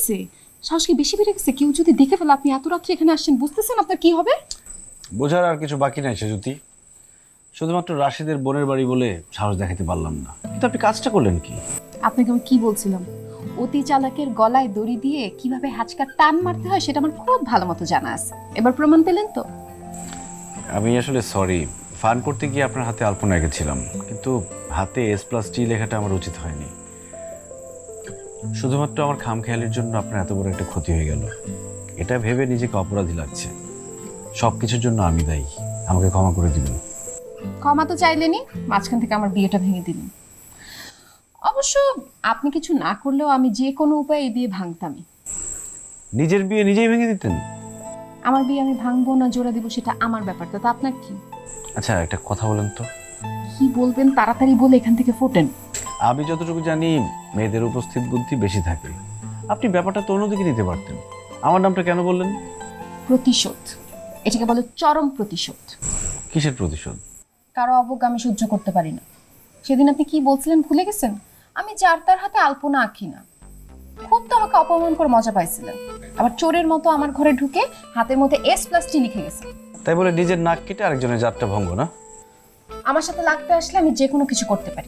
হয়েছে? সাহস কি বেশি বেড়ে গেছে? কেউ যদি দেখে ফেলে আপনি এত রাত্রে এখানে আসছেন, বুঝতেছেন আপনার কি হবে? বোঝার আর কিছু বাকি নাই সেজুতি। শুধুমাত্র রাশিদের বোনের বাড়ি বলে সাহস দেখাতে পারলাম না, কিন্তু আপনি কাজটা করলেন কি? আপনাকে আমি কি বলছিলাম, অতি চালাকের গলায় দড়ি দিয়ে কিভাবে হাঁচকা টান মারতে হয় সেটা আমার খুব ভালো মতো জানা আছে। এবার প্রমাণ পেলেন তো? আমি আসলে সরি, ফান করতে গিয়ে আপনার হাতে আলপনা এঁকেছিলাম, কিন্তু হাতে S+T লেখাটা আমার উচিত হয়নি। শুধুমাত্র আমার খামখেয়ালির জন্য আপনার এত বড় একটা ক্ষতি হয়ে গেল, এটা ভেবে নিজেকে অপরাধী লাগছে। সব কিছুর জন্য আমি দায়ী, আমাকে ক্ষমা করে দিবেন। ক্ষমা তো চাইলেনি, মাঝখান থেকে আমার বিয়েটা ভেঙে দিলেন। অবশ্য আপনি কিছু না করলেও আমি যে কোনো উপায়ে এই বিয়ে ভাঙতামই। নিজের বিয়ে নিজেই ভেঙে দিতেন? আমার বিয়ে আমি ভাঙবো না জোড়া দিব সেটা আমার ব্যাপার, তো আপনার কি? আচ্ছা, একটা কথা বলেন তো। কি বলবেন তাড়াতাড়ি বলে এখান থেকে ফোটেন। আমি যতটুকু জানি মেয়েদের উপস্থিত বুদ্ধি বেশি থাকে, আপনি ব্যাপারটা তো অন্যদিকে নিতে পারতেন। আমার নামটা কেন বললেন? প্রতিশোধ, এটাকে বলে চরম প্রতিশোধ। কিসের প্রতিশোধ? কারো অবজ্ঞা আমি সহ্য করতে পারি না। সেদিন আপনি কি বলছিলেন ভুলে গেছেন? আমি যার তার হাতে আলপনা আঁকি না। খুব তো আমাকে অপমান করে মজা পাইছিলেন, আবার চোরের মতো আমার ঘরে ঢুকে হাতের মধ্যে S+T লিখে গেছে। তাই বলে নিজের নাক কেটে আরেকজনের জাতটা ভঙ্গ না? আমার সাথে লাগতে আসলে আমি যে কোনো কিছু করতে পারি।